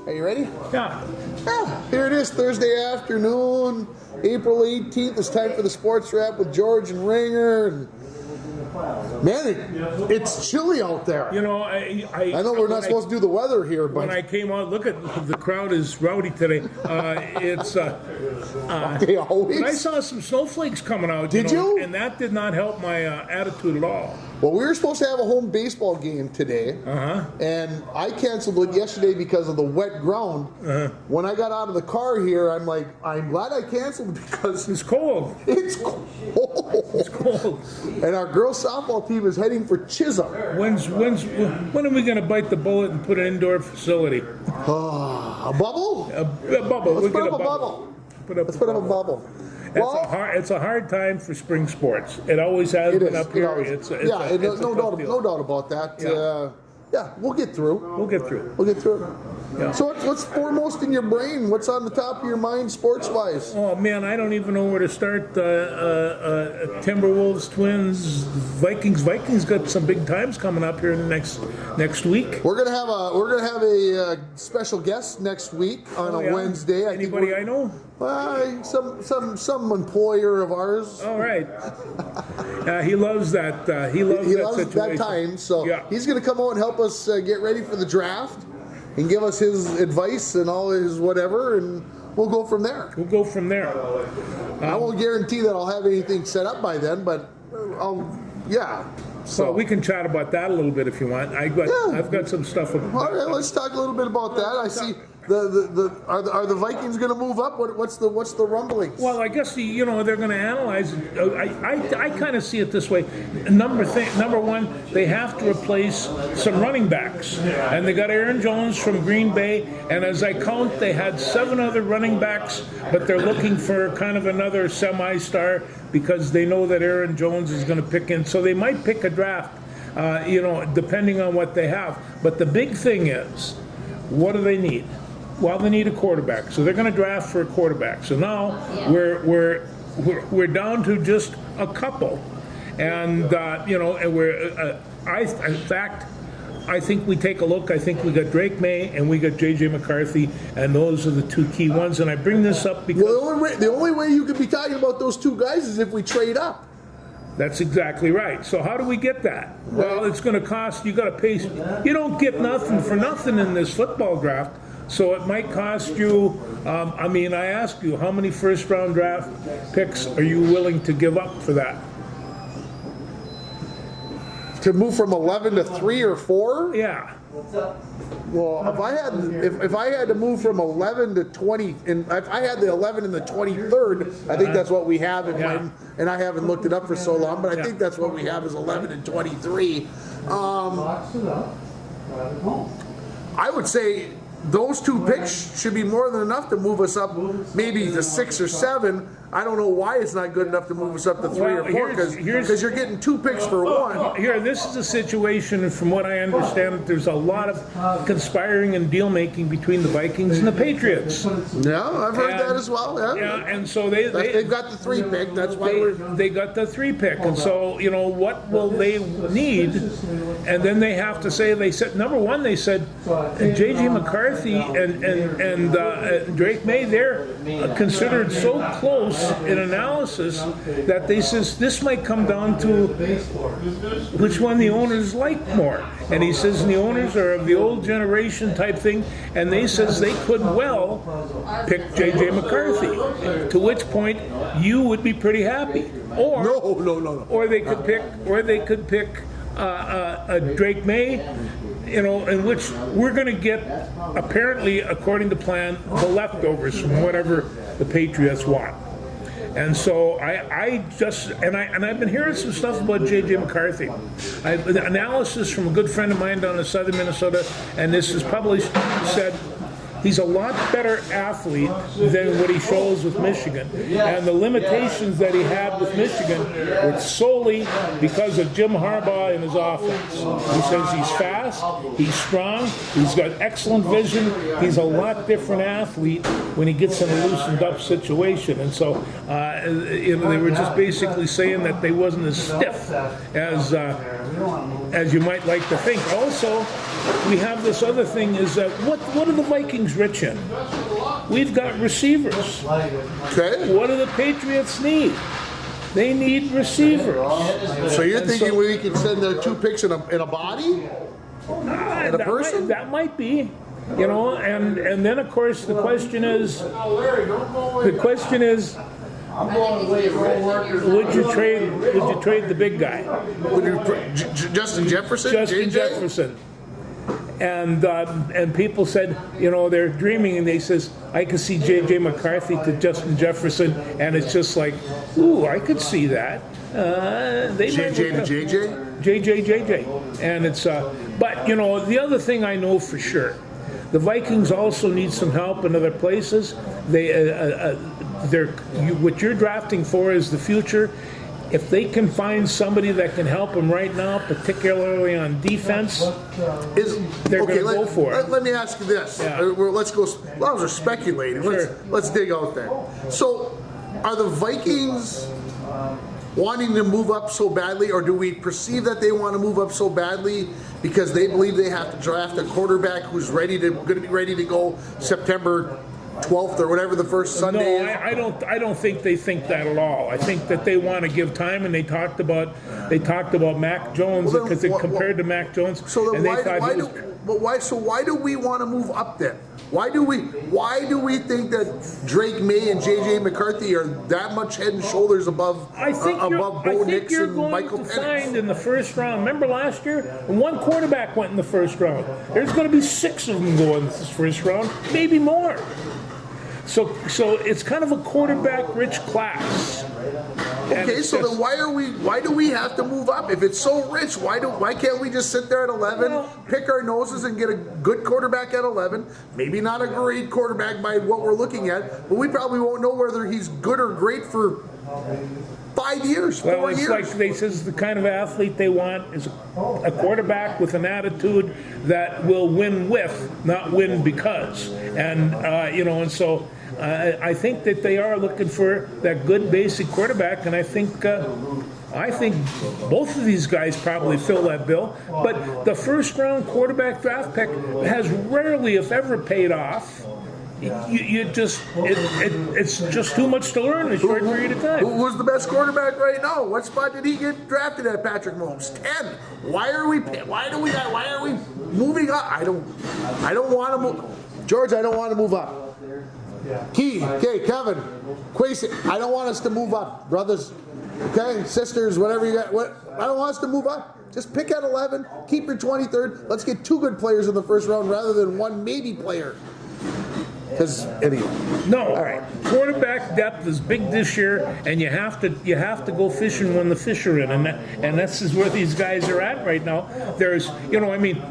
Are you ready? Yeah. Here it is, Thursday afternoon, April 18th. It's time for the Sports Wrap with George and Ringer. And man, it's chilly out there. You know, I know we're not supposed to do the weather here, but when I came out, look at the crowd is rowdy today. they always. But I saw some snowflakes coming out. Did you? And that did not help my attitude at all. Well, we were supposed to have a home baseball game today, and I canceled it yesterday because of the wet ground. When I got out of the car here, I'm like, I'm glad I canceled because It's cold. it's cold. It's cold. And our girls softball team is heading for Chisholm. When are we going to bite the bullet and put an indoor facility? A bubble? A bubble. Let's We'll put get up a bubble. Let's put up a bubble. It's a hard time for spring sports. It always has been up here. No doubt about that. Yeah. We'll get through. We'll get through. We'll get through. Yeah. So what's foremost in your brain? What's on the top of your mind sports-wise? Oh man, I don't even know where to start. Timberwolves, Twins, Vikings. Vikings got some big times coming up here in the next week. We're gonna have a special guest next week on a Wednesday. Anybody I know? Some employer of ours. All right. He loves that. He loves that situation. That time. So yeah. He's gonna come out and help us get ready for the draft and give us his advice and all his whatever, and we'll go from there. We'll go from there. I won't guarantee that I'll have anything set up by then, but So we can chat about that a little bit if you want. I've got some stuff. All right, let's talk a little bit about that. I see are the Vikings going to move up? What's the rumblings? Well, I guess they're going to analyze it. I kind of see it this way. Number one, they have to replace some running backs, and they got Aaron Jones from Green Bay. And as I count, they had 7 other running backs, but they're looking for kind of another semi-star because they know that Aaron Jones is going to pick in. So they might pick a draft, depending on what they have. But the big thing is, what do they need? Well, they need a quarterback, so they're going to draft for a quarterback. So now we're down to just a couple, and I think we take a look. I think we got Drake May and we got J.J. McCarthy, and those are the 2 key ones. And I bring this up because the only way you could be talking about those 2 guys is if we trade up. That's exactly right. So how do we get that? Well, it's going to cost. You got to pay. You don't get nothing for nothing in this football draft. So it might cost you. I ask you, how many first-round draft picks are you willing to give up for that? To move from 11 to 3 or 4? Yeah. Well, if I had to move from 11 to 20, and if I had the 11 and the 23rd, I think that's what we have in mind. And I haven't looked it up for so long, but I think that's what we have is 11 and 23. I would say those 2 picks should be more than enough to move us up maybe to 6 or 7. I don't know why it's not good enough to move us up to 3 or 4 because you're getting 2 picks for 1. Here, this is a situation, from what I understand, that there's a lot of conspiring and deal making between the Vikings and the Patriots. Yeah, I've heard that as well. Yeah, and so they've got the 3 pick. That's why they got the 3 pick, and so what will they need? And then they have to say, they said number one, they said J.J. McCarthy and Drake May, they're considered so close in analysis that they says this might come down to which one the owners like more. And he says the owners are of the old generation type thing, and they says they could well pick J.J. McCarthy, to which point you would be pretty happy. Or no. Or they could pick Drake May, in which we're going to get, apparently, according to plan, the leftovers from whatever the Patriots want. And so I've been hearing some stuff about J.J. McCarthy. The analysis from a good friend of mine down in southern Minnesota, and this is published, said he's a lot better athlete than what he shows with Michigan. And the limitations that he had with Michigan were solely because of Jim Harbaugh and his offense. He says he's fast, he's strong, he's got excellent vision, he's a lot different athlete when he gets in a loosened up situation. And so they were just basically saying that they wasn't as stiff as you might like to think. Also, we have this other thing is that what do the Vikings Vikings rich in? We've got receivers. Okay. What do the Patriots need? They need receivers. So you're thinking we can send the 2 picks in a body? And a person? That might be, you know, and then of course the question is, would you trade the big guy? Would you, Justin Jefferson? Justin JJ? Jefferson. And people said, you know, they're dreaming, and they says, I can see J.J. McCarthy to Justin Jefferson, and it's just like, ooh, I could see that. JJ to JJ? JJ. And it's, but, you know, the other thing I know for sure, the Vikings also need some help in other places. What you're drafting for is the future. If they can find somebody that can help them right now, particularly on defense, they're going to go for it. Let me ask you this. Yeah. Let's go. Well, we're speculating. Sure. Let's dig out there. So, are the Vikings wanting to move up so badly, or do we perceive that they want to move up so badly because they believe they have to draft a quarterback who's going to be ready to go September 12th or whatever the first Sunday is? I don't think they think that at all. I think that they want to give time, and they talked about Mac Jones because they compared to Mac Jones, So and then they thought he was. why do we want to move up then? Why do we think that Drake May and JJ McCarthy are that much head and shoulders above Bo Nix and Michael to Penix? find in the first round. Remember last year, one quarterback went in the first round. There's going to be 6 of them going in this first round, maybe more. So it's kind of a quarterback-rich class. Okay, so then why do we have to move up? If it's so rich, why can't we just sit there at 11, pick our noses and get a good quarterback at 11? Maybe not a great quarterback by what we're looking at, but we probably won't know whether he's good or great for 5 years, 4 Well, it's years. like they says the kind of athlete they want is a quarterback with an attitude that will win with, not win because. And and so I think that they are looking for that good basic quarterback, and I think both of these guys probably fill that bill. But the first round quarterback draft pick has rarely, if ever, paid off. It's just too much to learn in a short period of time. Who's the best quarterback right now? What spot did he get drafted at, Patrick Mahomes? 10. Why are we moving up? I don't want to move. George, I don't want to move up. Key, okay, Kevin, Quasi, I don't want us to move up, brothers, okay, sisters, whatever you got. I don't want us to move up. Just pick at 11, keep your 23rd. Let's get 2 good players in the first round rather than 1 maybe player. Because anyway, no. All right. Quarterback depth is big this year, and you have to go fishing when the fish are in, and this is where these guys are at right now. There's,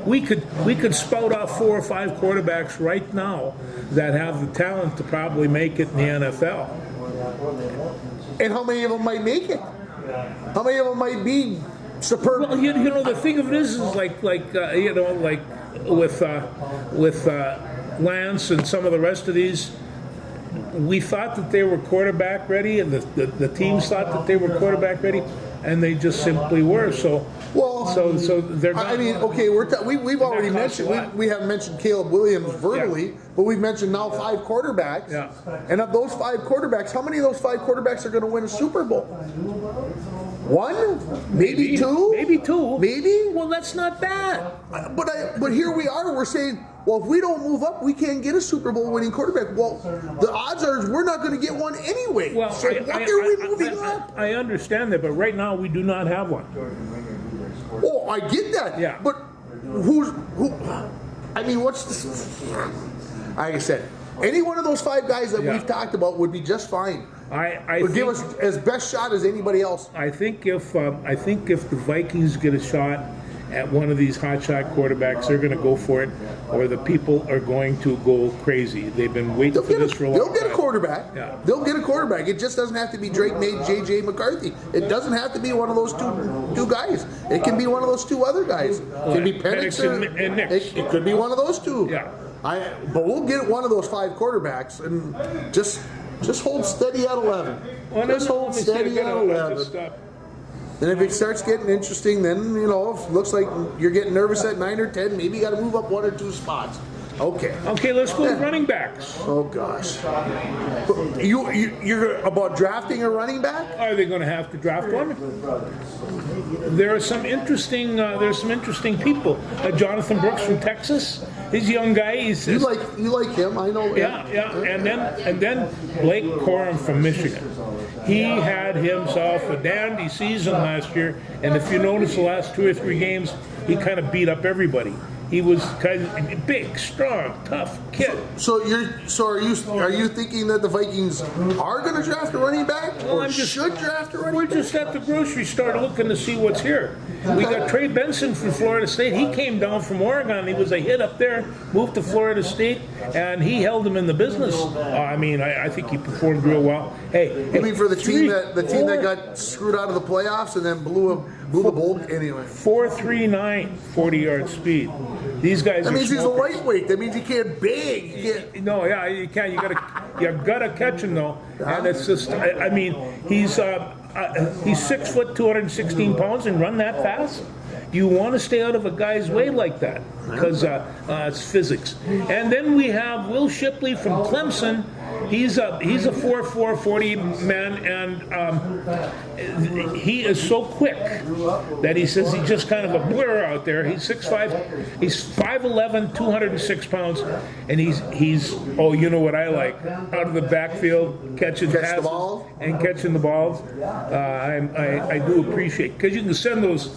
we could spout off 4 or 5 quarterbacks right now that have the talent to probably make it in the NFL. And how many of them might make it? How many of them might be superb? Well, the thing of it is like with Lance and some of the rest of these, we thought that they were quarterback ready, and the teams thought that they were quarterback ready, and they just simply were. So they're not. I mean, okay, we've already mentioned we haven't mentioned Caleb Williams verbally, but we've mentioned now 5 quarterbacks. Yeah. And of those 5 quarterbacks, how many of those 5 quarterbacks are going to win a Super Bowl? 1? Maybe 2? Maybe 2. Maybe? Well, that's not bad. But here we are. We're saying, well, if we don't move up, we can't get a Super Bowl winning quarterback. Well, the odds are we're not going to get one anyway. Well, so why are we moving up? I understand that, but right now we do not have one. Oh, I get that. Yeah. But who? I mean, what's this? Like I said, any one of those 5 guys that we've talked about would be just fine. Would give us as best shot as anybody else. I think if the Vikings get a shot at one of these hotshot quarterbacks, they're going to go for it, or the people are going to go crazy. They've been waiting for this for a long time. They'll get a quarterback. Yeah. They'll get a quarterback. It just doesn't have to be Drake May, J.J. McCarthy. It doesn't have to be one of those two guys. It can be one of those 2 other guys. It can be Penix and Nix. It could be one of those 2. Yeah. But we'll get one of those 5 quarterbacks and just hold steady at 11. Just hold steady at 11. And if it starts getting interesting, then, if it looks like you're getting nervous at 9 or 10, maybe you got to move up 1 or 2 spots. Okay. Okay, let's go to running backs. Oh gosh. You're about drafting a running back? Are they going to have to draft one? There are some interesting. There's some interesting people. Jonathan Brooks from Texas. He's a young guy. He's You like him? I know. yeah. And then Blake Corum from Michigan. He had himself a dandy season last year, and if you notice the last 2 or 3 games, he kind of beat up everybody. He was kind of big, strong, tough kid. So are you thinking that the Vikings are going to draft a running back, or should draft a running We're back? just at the grocery store looking to see what's here. We got Trey Benson from Florida State. He came down from Oregon. He was a hit up there, moved to Florida State, and he held him in the business. I think he performed real well. Hey, You mean for the team that got screwed out of the playoffs and then blew the bowl anyway? 4.39 40-yard speed. These guys. That are means he's a smokers. lightweight. That means he can't bang. He can't. No, yeah, you can't. You gotta catch him though, and it's just. He's 6 foot, 216 pounds, and run that fast. You want to stay out of a guy's way like that because it's physics. And then we have Will Shipley from Clemson. He's a 4.4 40 man, and he is so quick that he says he's just kind of a blur out there. He's 6'5", he's 5'11", 206 pounds, and he's you know what I like, out of the backfield catching Catch the passes ball? and catching the balls. I do appreciate, because you can send those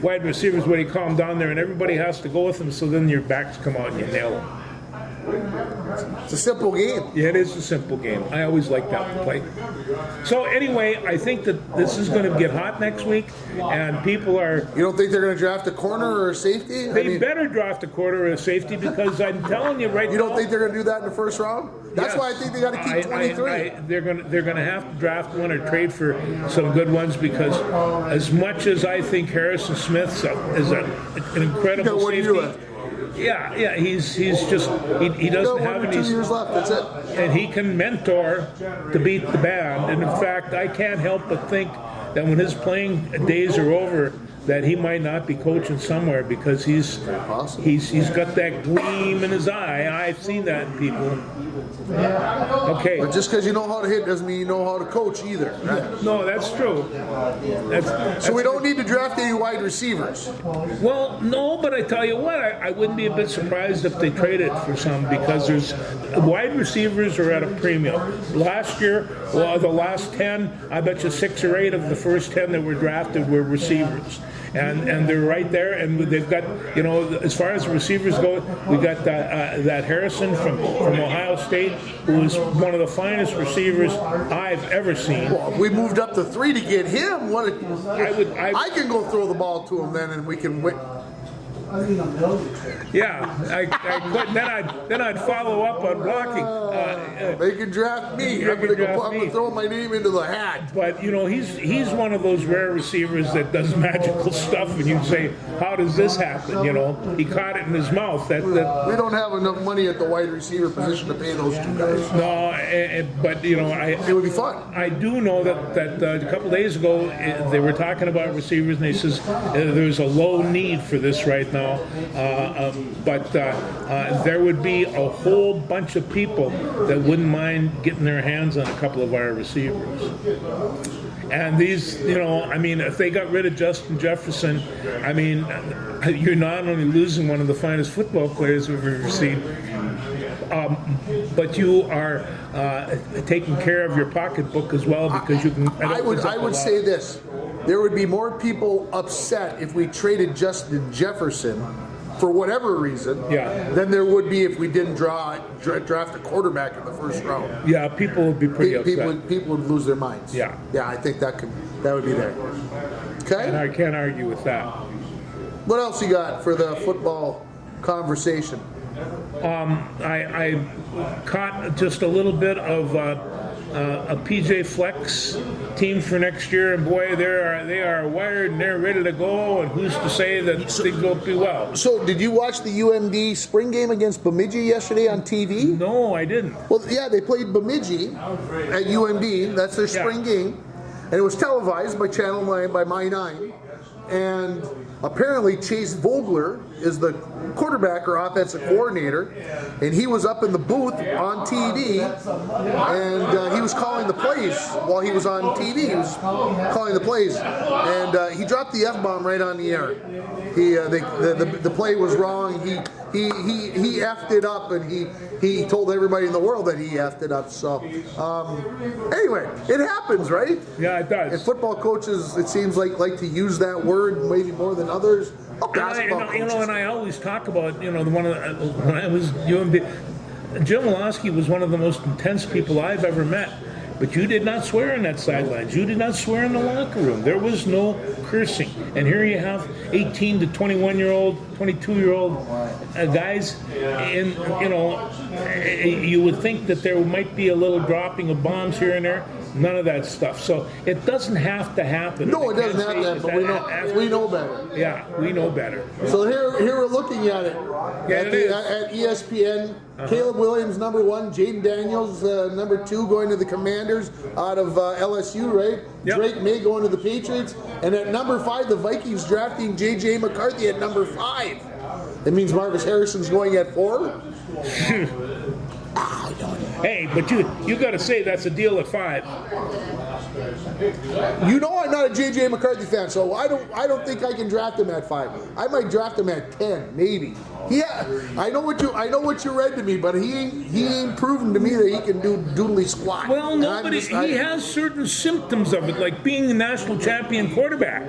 wide receivers when you call them down there, and everybody has to go with them. So then your backs come out and you nail them. It's a simple game. Yeah, it is a simple game. I always like that play. So anyway, I think that this is going to get hot next week, and people are. You don't think they're going to draft a corner or a safety? They better draft a quarter or a safety, because I'm telling you right now. You don't think they're going to do that in the first round? That's Yes. why I think they got to keep 23. They're going to have to draft one or trade for some good ones, because as much as I think Harrison Smith is an incredible What do safety. you do? Yeah, he's just he Got doesn't 1 have or 2 any. years left. That's it. And he can mentor to beat the band. And in fact, I can't help but think that when his playing days are over, that he might not be coaching somewhere, because he's got that gleam in his eye. I've seen that in people. Okay. But just because you know how to hit doesn't mean you know how to coach either. Right? No, that's true. So we don't need to draft any wide receivers. Well, no, but I tell you what, I wouldn't be a bit surprised if they traded for some, because there's wide receivers are at a premium. Last year, the last 10, I bet you 6 or 8 of the first 10 that were drafted were receivers. And they're right there, and they've got, as far as the receivers go, we got that Harrison from Ohio State, who is one of the finest receivers I've ever seen. Well, if we moved up to 3 to get him, I can go throw the ball to him then, and we can win. Yeah, I could. Then I'd follow up on blocking. They can draft me. I'm going to throw my name into the hat. But he's one of those rare receivers that does magical stuff, and you say, how does this happen? He caught it in his mouth. That We don't have enough money at the wide receiver position to pay those 2 guys. no, but It would be fun. I do know that a couple days ago they were talking about receivers, and they says there's a low need for this right now. But there would be a whole bunch of people that wouldn't mind getting their hands on a couple of our receivers. And these, if they got rid of Justin Jefferson, you're not only losing one of the finest football players we've ever seen, but you are taking care of your pocketbook as well, because you can. I would say this: there would be more people upset if we traded Justin Jefferson for whatever reason, than there would be if we didn't draft a quarterback in the first round. Yeah, people would be pretty upset. People would lose their minds. Yeah. I think that would be there. Okay. And I can't argue with that. What else you got for the football conversation? I caught just a little bit of a PJ Flex team for next year, and boy, they are wired and they're ready to go. And who's to say that things won't be well? So, did you watch the UMD spring game against Bemidji yesterday on TV? No, I didn't. Well, yeah, they played Bemidji at UMD. That's their spring game, and it was televised by Channel 9, by My 9. and apparently Chase Vogler is the quarterback or offensive coordinator, and he was up in the booth on TV, and he was calling the plays while he was on TV. He was calling the plays, and he dropped the F-bomb right on the air. The play was wrong. He effed it up, and he told everybody in the world that he effed it up. So anyway, it happens, right? Yeah, it does. And football coaches, it seems like to use that word maybe more than others. Oh, basketball coaches. And I always talk about, when I was UMB, Jim Walosky was one of the most intense people I've ever met. But you did not swear on that sidelines. You did not swear in the locker room. There was no cursing. And here you have 18 to 21-year-old, 22-year-old guys, and you would think that there might be a little dropping of bombs here and there. None of that stuff. So it doesn't have to happen. No, it doesn't have to happen, but we know better. Yeah, we know better. So here we're looking at it. At ESPN, Caleb Williams, number 1, Jaden Daniels, number 2, going to the Commanders out of LSU, right? Yep. Drake May going to the Patriots. And at number 5, the Vikings drafting J.J. McCarthy at number 5. That means Marvis Harrison's going at 4? Hey, but you got to say that's a deal at 5. You know I'm not a J.J. McCarthy fan, so I don't think I can draft him at 5. I might draft him at 10, maybe. Yeah, I know what you read to me, but he ain't proven to me that he can do doodly squat. Well, nobody. He has certain symptoms of it, like being a national champion quarterback.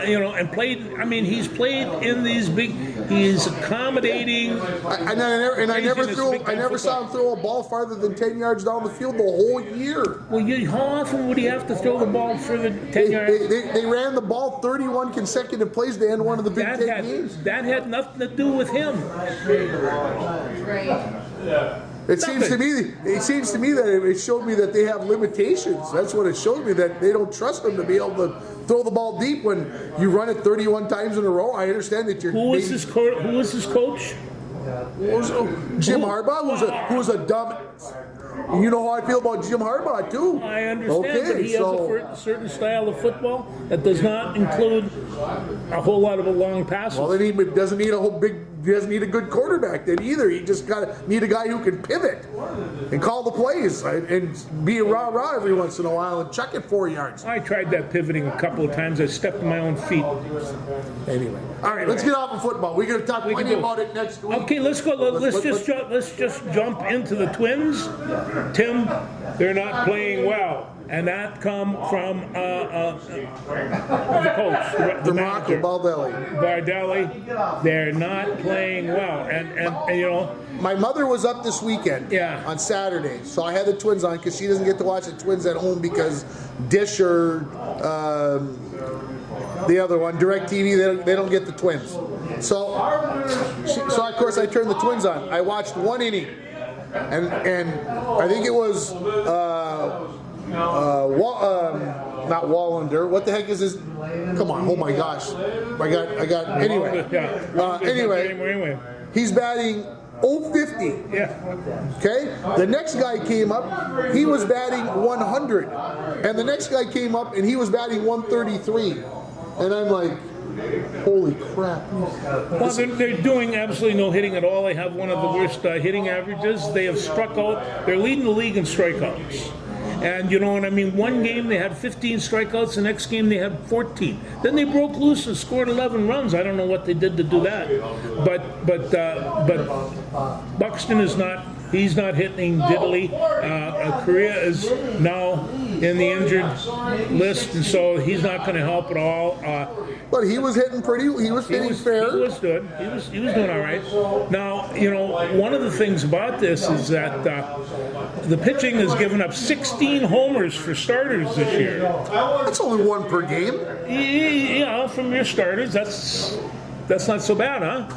And played. I mean, he's played in these big. He's accommodating. I never saw him throw a ball farther than 10 yards down the field the whole year. Well, how often would he have to throw the ball for the 10 yards? They ran the ball 31 consecutive plays to end one of the Big Ten games. That had nothing to do with him. It seems to me that it showed me that they have limitations. That's what it showed me, that they don't trust them to be able to throw the ball deep when you run it 31 times in a row. I understand that you're. Who was his coach? Jim Harbaugh, who was a dumb. You know how I feel about Jim Harbaugh too. I understand that he has a certain style of football that does not include a whole lot of long passes. Well, then he doesn't need he doesn't need a good quarterback then either. He just need a guy who can pivot and call the plays and be a rah-rah every once in a while and chuck it 4 yards. I tried that pivoting a couple of times. I stepped on my own feet. Anyway, all right, let's get off of football. We're going to talk plenty about it next week. Okay, let's go. Let's just jump into the Twins. Tim, they're not playing well. And that come from the coach, the manager, Baldelli. They're not playing well, and my mother was up this weekend, on Saturday, so I had the Twins on because she doesn't get to watch the Twins at home because Dish or the other one, DirecTV, they don't get the Twins. So of course I turned the Twins on. I watched 1 inning, and I think it was. Not Wallander. What the heck is this? Come on! Oh my gosh! I got. Anyway, he's batting .050. Yeah. Okay. The next guy came up. He was batting 100, and the next guy came up and he was batting 133. And I'm like, holy crap. Well, they're doing absolutely no hitting at all. They have one of the worst hitting averages. They have struck out. They're leading the league in strikeouts. And you know what I mean? One game they had 15 strikeouts, the next game they had 14. Then they broke loose and scored 11 runs. I don't know what they did to do that. But Buxton is not. He's not hitting diddly. Correa is now in the injured list, and so he's not going to help at all. But he was hitting pretty. He was hitting fair. He was good. He was doing all right. Now, one of the things about this is that the pitching has given up 16 homers for starters this year. That's only 1 per game. Yeah, from your starters, that's not so bad, huh?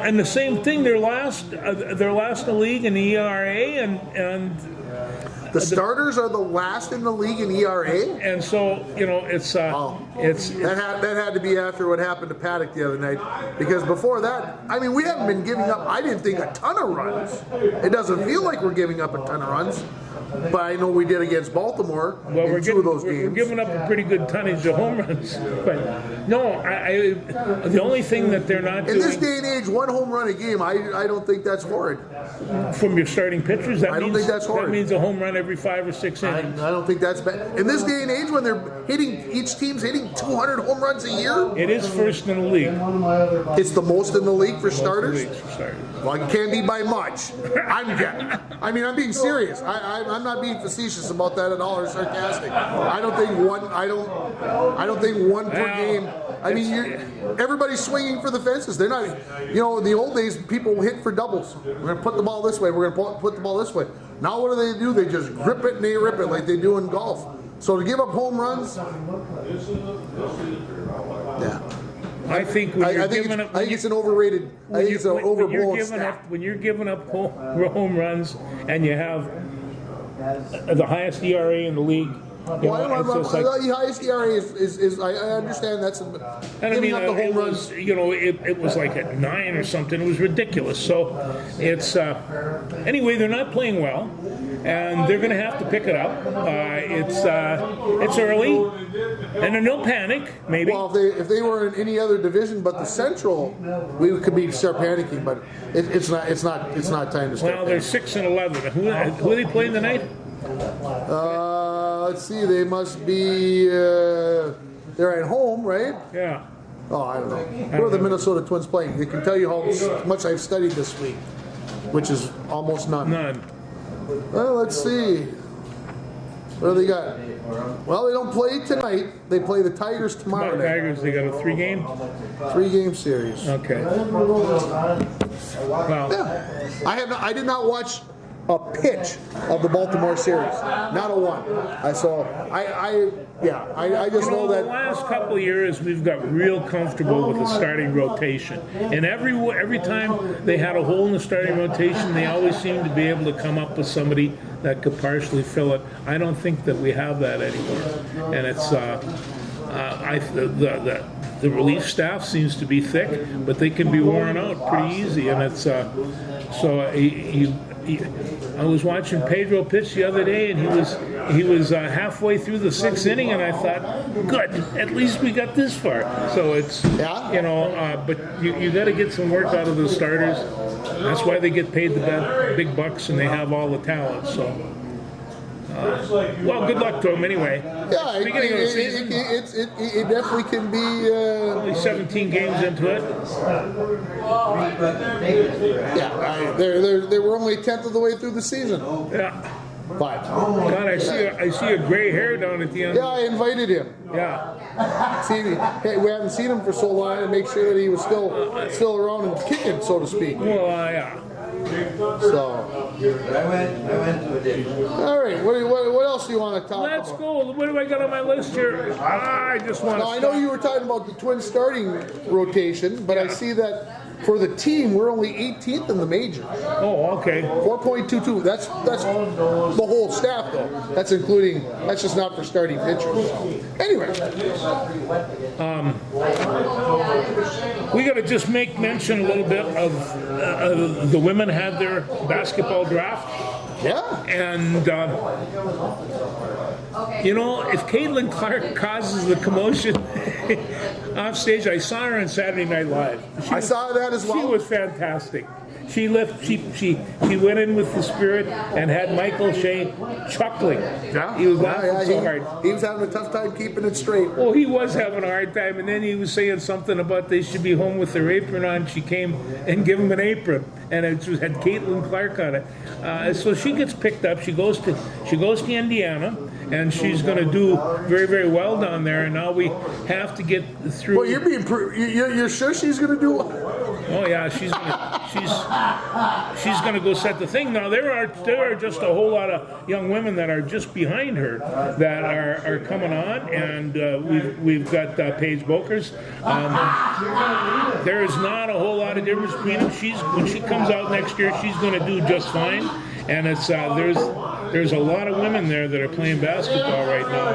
And the same thing. They're last in the league in ERA, and the starters are the last in the league in ERA. And so it's that had to be after what happened to Paddock the other night, because before that, I mean, we haven't been giving up. I didn't think a ton of runs. It doesn't feel like we're giving up a ton of runs, but I know we did against Baltimore Well, in two of those we're games. giving up a pretty good tonnage of home runs. But no, the only thing that they're not In this doing day and age, 1 home run a game, I don't think that's horrid. from your starting pitchers, I don't think that's that horrid. means a home run every 5 or 6 I innings. don't think that's bad. In this day and age, when they're hitting, each team's hitting 200 home runs a year, It is first in the league. it's the most in the league for starters. Leagues for starters. Well, it can't be by much. I'm being serious. I'm not being facetious about that at all or sarcastic. I don't think one per Well, game. I mean, everybody's swinging for the fences. They're not. In the old days, people hit for doubles. We're gonna put the ball this way. We're gonna put the ball this way. Now what do? They just grip it and they rip it like they do in golf. So to give up home runs, yeah. I think when you're giving up, I think it's an overrated. I think it's an overblown stat. when you're giving up home runs and you have the highest ERA in the league. The highest ERA is I understand that's. And I Giving mean, up the home it runs. was, it was like at 9 or something. It was ridiculous. So it's anyway, they're not playing well, and they're going to have to pick it up. It's early, and no panic. Maybe. Well, if they were in any other division but the Central, we could start panicking. But it's not time to start. Well, they're 6-11. Who are they playing tonight? Let's see. They must be. They're at home, right? Yeah. Oh, I don't know. Who are the Minnesota Twins playing? They can tell you how much I've studied this week, which is almost none. None. Well, let's see. What do they got? Well, they don't play tonight. They play the Tigers tomorrow night. Tigers. They got a 3-game. 3-game series. Okay. Well, Yeah. I did not watch a pitch of the Baltimore series. Not a one. I just know the that. last couple of years we've got real comfortable with the starting rotation, and every time they had a hole in the starting rotation, they always seemed to be able to come up with somebody that could partially fill it. I don't think that we have that anymore, and it's the relief staff seems to be thick, but they can be worn out pretty easy, and it's I was watching Pedro pitch the other day, and he was halfway through the 6th inning, and I thought, good, at least we got this far. So it's but you got to get some work out of the starters. That's why they get paid the big bucks, and they have all the talent. So. Well, good luck to them anyway. Yeah, Beginning of the season, it definitely can be. only 17 games into it. They were only 1/10 of the way through the season. Yeah. 5. God, I see a gray hair down at the end. Yeah, I invited him. Yeah. See, hey, we haven't seen him for so long, and make sure that he was still around and kicking, so to speak. Well, yeah. So. I went to a dinner. All right. What else do you want to talk Let's about? go. What do I got on my list here? I just want Now, to. I know you were talking about the Twins starting rotation, but I see that for the team, we're only 18th in the majors. Oh, okay. 4.22. That's the whole staff, though. That's just not for starting pitchers. Anyway, We got to just make mention a little bit of the women had their basketball draft, yeah. and if Caitlin Clark causes the commotion off stage, I saw her on Saturday Night Live. I saw that as well. She was fantastic. She went in with the spirit and had Michael Shea chuckling. Yeah. He was laughing so hard. He was having a tough time keeping it straight. Well, he was having a hard time, and then he was saying something about they should be home with their apron on. She came and gave him an apron, and it had Caitlin Clark on it. So she gets picked up. She goes to Indiana, and she's going to do very, very well down there. And now we have to get through. Well, you're sure she's going to do? Oh yeah, she's gonna go set the thing. Now there are just a whole lot of young women that are just behind her that are coming on, and we've got Paige Bokers. There is not a whole lot of difference between them. When she comes out next year, she's going to do just fine. And it's there's a lot of women there that are playing basketball right now.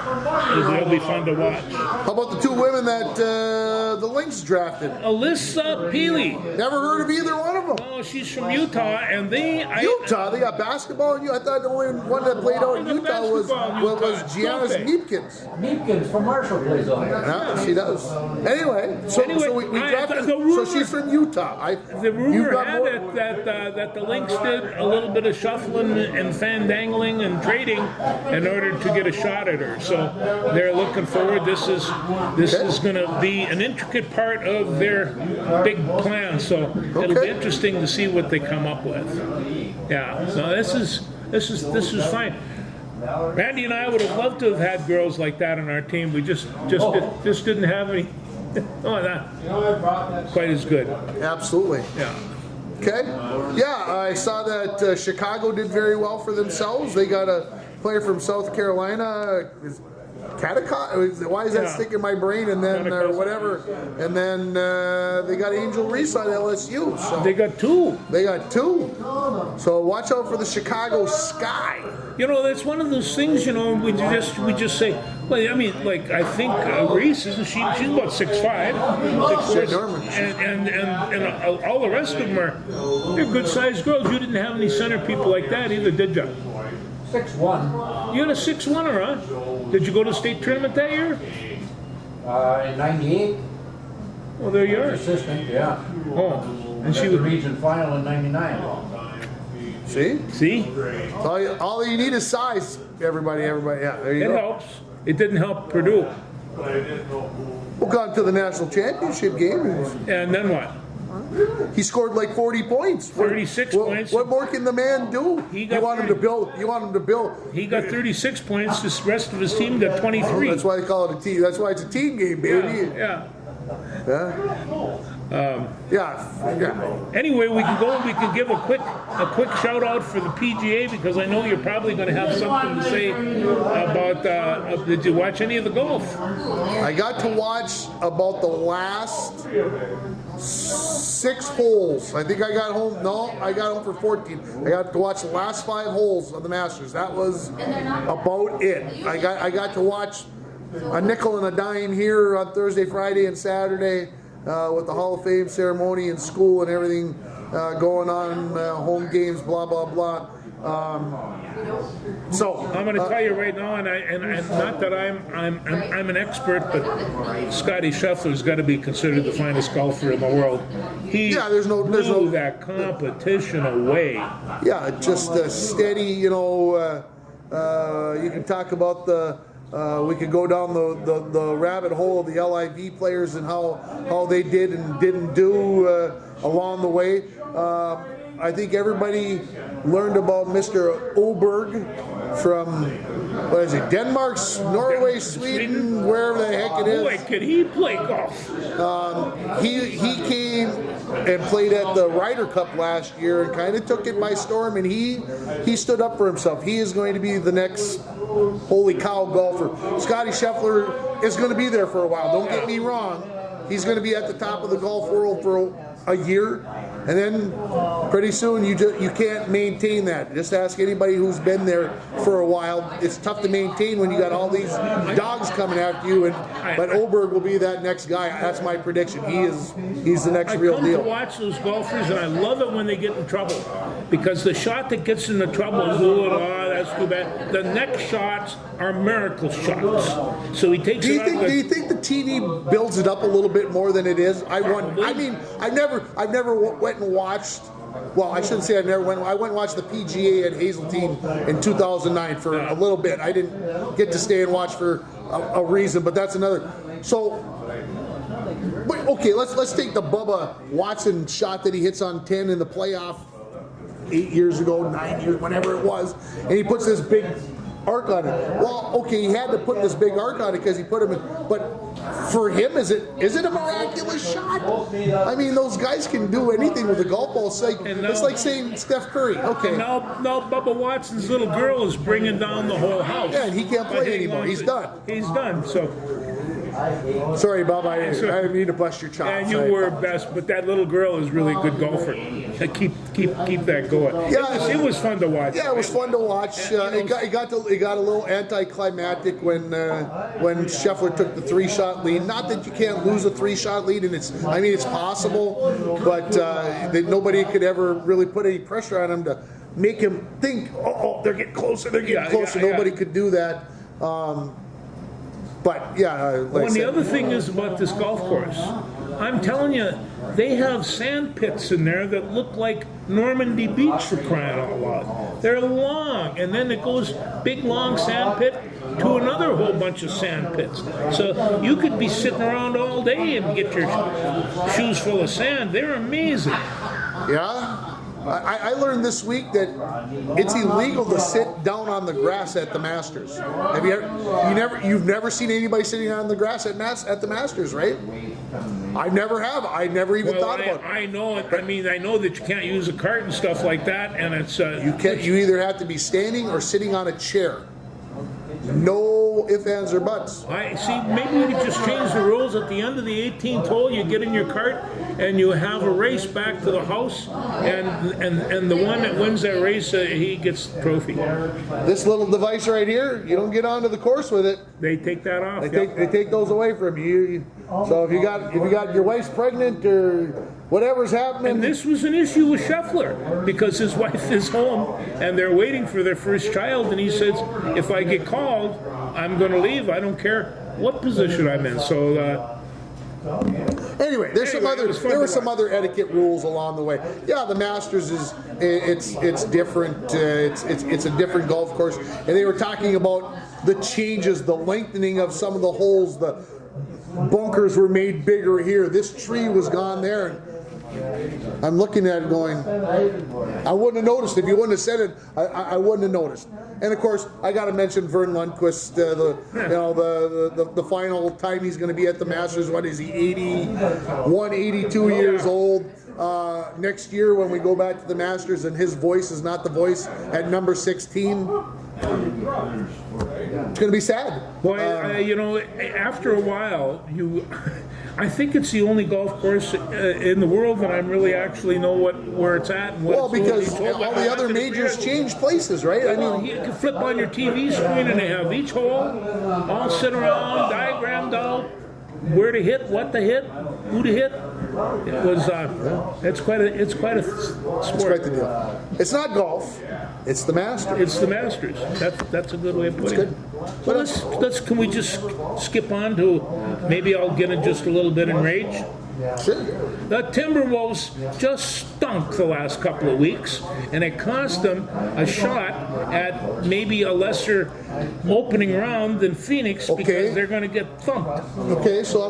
And They'll be fun to watch. How about the two women that the Lynx drafted? Alyssa Peely. Never heard of either one of them. Oh, she's from Utah, and Utah, they got basketball in Utah. I thought the only one that played out in They got Utah was basketball in Utah. Giannis Don't they? Neepkins. Neepkins from Marshall plays on there. Yeah, she does. Anyway, so we drafted. So she's from Utah. The you've rumor got had more- it that the Lynx did a little bit of shuffling and fandangling and trading in order to get a shot at her. So they're looking forward. This is going to be an intricate part of their big plan. So it'll be Okay. interesting to see what they come up with. Yeah. So this is fine. Randy and I would have loved to have had girls like that on our team. We just didn't have any. Oh, not quite as good. Absolutely. Yeah. Okay. Yeah, I saw that Chicago did very well for themselves. They got a player from South Carolina. Catacott? Why is that Yeah. sticking in my brain? And then or whatever. And then they got Angel Reese at LSU. So They got two. they got two. So watch out for the Chicago Sky. You know, that's one of those things. You know, we just say. Well, I mean, like I think Reese isn't she? She's about 6'5", 6'4", enormous. and all the rest of them they're good sized girls. You didn't have any center people like that either, did you? 6'1", You had a 6'1", huh? Did you go to the state tournament that year? in '98. Well, there you are. Assistant, yeah. Oh, and she At the would region final in '99. See? see. All you need is size. Everybody. Yeah, there you It go. helps. It didn't help Purdue. We'll go to the national championship game. And then what? He scored like 40 points. 36 What- points. What more can the man do? He You got want him to 30. build. You want him to build. He got 36 points. The rest of his team got 23. That's why they call it a team. That's why it's a team game, baby. Yeah. Yeah. Yeah. Anyway, we can give a quick shout out for the PGA because I know you're probably going to have something to say about. Did you watch any of the golf? I got to watch about the last 6 holes. I think I got home. No, I got home for 14. I got to watch the last 5 holes of the Masters. That was about it. I got to watch a nickel and a dime here on Thursday, Friday, and Saturday with the Hall of Fame ceremony and school and everything going on, home games, blah blah blah. So I'm going to tell you right now, and not that I'm an expert, but Scotty Scheffler's got to be considered the finest golfer in the world. He there's no blew that competition away. Yeah, just steady. You know, you can talk about the. We could go down the rabbit hole of the LIV players and how they did and didn't do along the way. I think everybody learned about Mr. Oberg from, what is it, Denmark, Norway, Sweden, wherever the heck it is. Boy, could he play golf. He came and played at the Ryder Cup last year and kind of took it by storm, and he stood up for himself. He is going to be the next holy cow golfer. Scotty Scheffler is going to be there for a while. Don't get me wrong. He's going to be at the top of the golf world for a year, and then pretty soon you can't maintain that. Just ask anybody who's been there for a while. It's tough to maintain when you got all these dogs coming after you. But Oberg will be that next guy. That's my prediction. He's the next real I come deal. to watch those golfers, and I love it when they get in trouble because the shot that gets into trouble is, that's too bad. The next shots are miracle shots. So he takes Do it out. you think the TV builds it up a little bit more than it is? I mean, I've never went and watched. Well, I shouldn't say I never went. I went and watched the PGA at Hazeltine in 2009 for a little bit. I didn't get to stay and watch for a reason, but that's another. So, but okay, let's take the Bubba Watson shot that he hits on 10 in the playoff 8 years ago, 9 years, whenever it was, and he puts this big arc on it. Well, okay, he had to put this big arc on it because he put him in, but for him, is it a miraculous shot? I mean, those guys can do anything with a golf ball. It's like saying Steph Curry. Okay. Now Bubba Watson's little girl is bringing down the whole house. Yeah, and he can't play anymore. He's done. He's done. So, Sorry, Bob. I didn't mean to bust your chops. and you were best, but that little girl is really a good golfer. I keep keep that going. Yeah. It was fun to watch. Yeah, it was fun to watch. It got a little anticlimactic when Scheffler took the 3-shot lead. Not that you can't lose a 3-shot lead, and it's possible, but that nobody could ever really put any pressure on him to make him think, they're getting closer, Nobody could do that. But yeah, like Well, the other thing is about this golf course. I'm telling you, they have sand pits in there that look like Normandy Beach, for crying out loud. They're long, and then it goes big long sand pit to another whole bunch of sand pits. So you could be sitting around all day and get your shoes full of sand. They're amazing. Yeah. I learned this week that it's illegal to sit down on the grass at the Masters. Have you ever? You've never seen anybody sitting on the grass at the Masters, right? I never have. I never even thought about it. I know it. I mean, I know that you can't use a cart and stuff like that, and it's You either have to be standing or sitting on a chair. No ifs, ands, or buts. I see. Maybe we could just change the rules. At the end of the 18th hole, you get in your cart and you have a race back to the house, and the one that wins that race, he gets the trophy. This little device right here, you don't get onto the course with it. They take that off. They take those away from you. So if you got your wife's pregnant or whatever's happening. And this was an issue with Scheffler because his wife is home and they're waiting for their first child, and he says, if I get called, I'm going to leave. I don't care what position I'm in. So anyway, there were some other etiquette rules along the way. Yeah, the Masters it's different. It's a different golf course, and they were talking about the changes, the lengthening of some of the holes. The bunkers were made bigger here. This tree was gone there. I'm looking at it going, I wouldn't have noticed. If you wouldn't have said it, I wouldn't have noticed. And of course, I got to mention Vern Lundquist, the final time he's going to be at the Masters. What is he, 81, 82 years old? Next year when we go back to the Masters and his voice is not the voice at number 16, it's going to be sad. Well, after a while, I think it's the only golf course in the world that I really actually know where it's at. And what because all the other majors change places, right? I mean, you can flip on your TV screen and they have each hole all sit around, diagrammed out, where to hit, what to hit, who to hit. It was it's quite a sport. It's quite the deal. It's not golf. It's the Masters. It's the Masters. That's a good way of putting it. Well, can we just skip on to maybe I'll get in just a little bit enraged? Sure. The Timberwolves just stunk the last couple of weeks, and it cost them a shot at maybe a lesser opening round than Phoenix because they're going to get thumped. Okay, so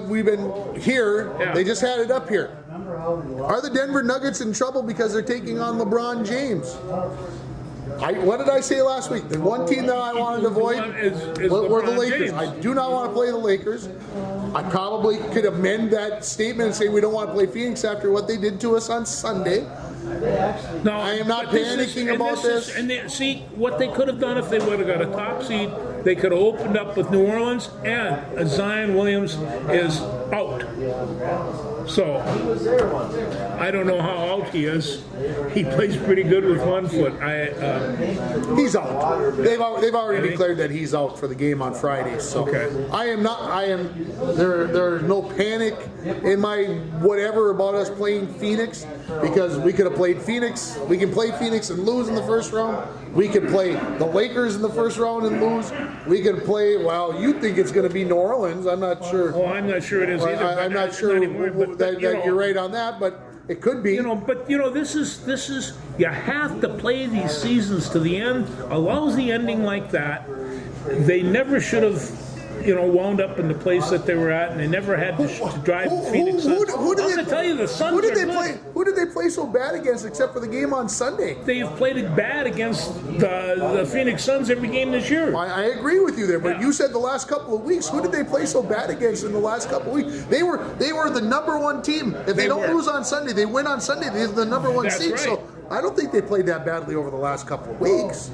we've been here. Yeah. They just had it up here. Are the Denver Nuggets in trouble because they're taking on LeBron James? What did I say last week? The one team that I wanted to avoid were the Lakers. James. I do not want to play the Lakers. I probably could amend that statement and say we don't want to play Phoenix after what they did to us on Sunday. No, I am not panicking about this. See, what they could have done if they would have got a top seed, they could have opened up with New Orleans, and Zion Williams is out. So, I don't know how out he is. He plays pretty good with one foot. He's out. They've already declared that he's out for the game on Friday. So Okay. There's no panic in my whatever about us playing Phoenix, because we could have played Phoenix. We can play Phoenix and lose in the first round. We could play the Lakers in the first round and lose. We could play, you think it's going to be New Orleans. I'm not sure. Well, I'm not sure it is either. I'm not sure that you're right on that, but it could be. This is you have to play these seasons to the end. A lousy ending like that, they never should have wound up in the place that they were at, and they never had to drive Phoenix Suns. I'm going to tell you, the Suns who did are they good. play? Who did they play so bad against, except for the game on Sunday? They've played it bad against the Phoenix Suns every game this year. I agree with you there, but Yeah. you said the last couple of weeks. Who did they play so bad against in the last couple of weeks? They were the number one team. If they don't lose on Sunday, they win on Sunday. They're the number one That's seed. right. So I don't think they played that badly over the last couple of weeks.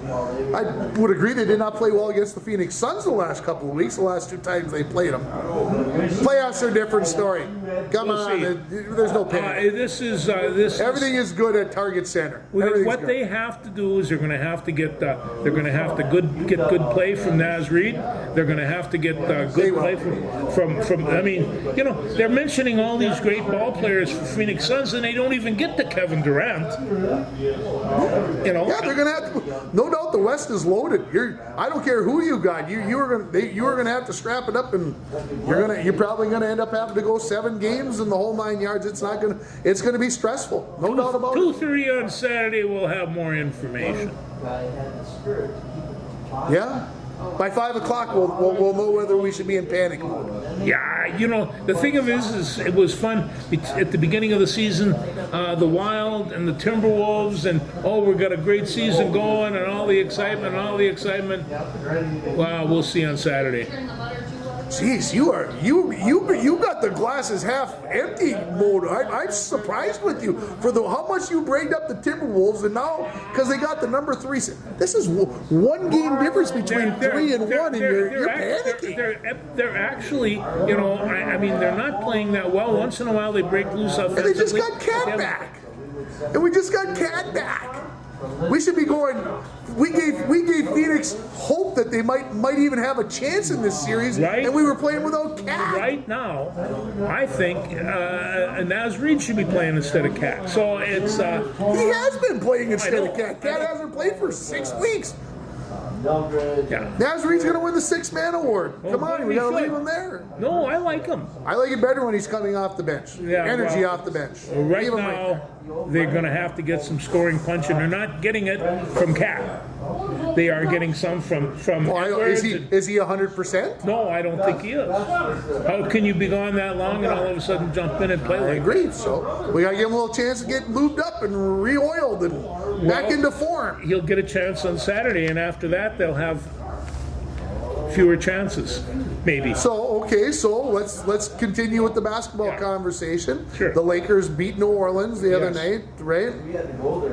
I would agree they did not play well against the Phoenix Suns the last couple of weeks, the last 2 times they played them. Playoffs are a different story. Come We'll on, see. there's no panic. This is Everything is good at Target Center. Well, Everything's what good. they have to do is they're going to have to get get good play from Naz Reid. They're going to have to get good play from. I mean, they're mentioning all these great ball players for Phoenix Suns, and they don't even get to Kevin Durant. Yeah, they're gonna have to. No doubt, the West is loaded. I don't care who you got. You are gonna have to strap it up, and you're probably gonna end up having to go 7 games in the whole 9 yards. It's gonna be stressful. No doubt about it. 2:30 on Saturday, we'll have more information. Yeah. By 5 o'clock, we'll know whether we should be in panic mode. Yeah, the thing of it is it was fun at the beginning of the season. The Wild and the Timberwolves, and we've got a great season going, and all the excitement. Wow, we'll see on Saturday. Jeez, you got the glasses half empty mode. I'm surprised with you for how much you braved up the Timberwolves, and now because they got the number 3. This is 1 game difference between 3 and 1, and you're panicking. They're actually, I mean, they're not playing that well. Once in a while, they break loose offensively. And they just got Cat back, and we just got Cat back. We should be going. We gave Phoenix hope that they might even have a chance in this series, right? And we were playing without Cat. Right now, I think Naz Reid should be playing instead of Cat. So it's he has been playing instead of Cat. Cat hasn't played for 6 weeks. Yeah. Naz Reid's going to win the 6th Man Award. Come on, we got to should. leave him there. No, I like him. I like it better when he's coming off the bench. Yeah, Energy well, off the bench. Right Leave him now, they're going to have to get some scoring punch, and they're not getting it from Cat. They are getting some from Edwards. Is he 100%? No, I don't think he is. How can you be gone that long and all of a sudden jump in and play I like that? agree. So we got to give him a little chance to get lubed up and re-oiled and back into form. He'll get a chance on Saturday, and after that, they'll have fewer chances, maybe. So let's continue with the basketball conversation. Sure. The Lakers beat New Orleans the other night, right?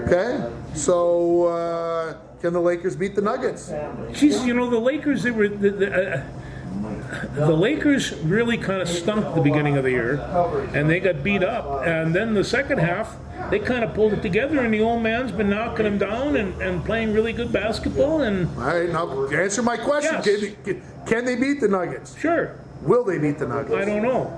Okay. So can the Lakers beat the Nuggets? Jeez, the Lakers, they were the Lakers really kind of stunk at the beginning of the year, and they got beat up. And then the second half, they kind of pulled it together, and the old man's been knocking them down and playing really good basketball. And All right, now answer my question. Yes. Can they beat the Nuggets? sure, Will they beat the Nuggets? I don't know.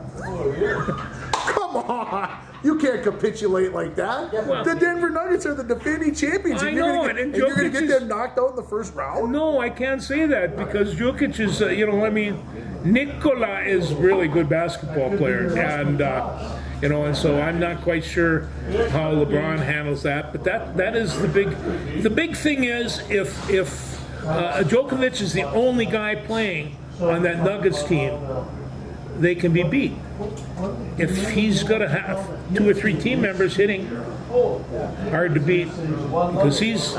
Come on. You can't capitulate like that. Well, the Denver Nuggets are the defending champions. I and you're know, gonna and you're going to Jokic get is- them knocked out in the first round? No, I can't say that because Jokic is, Nikola is a really good basketball player, and and so I'm not quite sure how LeBron handles that. But that is the big thing is if Djokovic is the only guy playing on that Nuggets team, they can be beat. If he's going to have 2 or 3 team members hitting, hard to beat because he's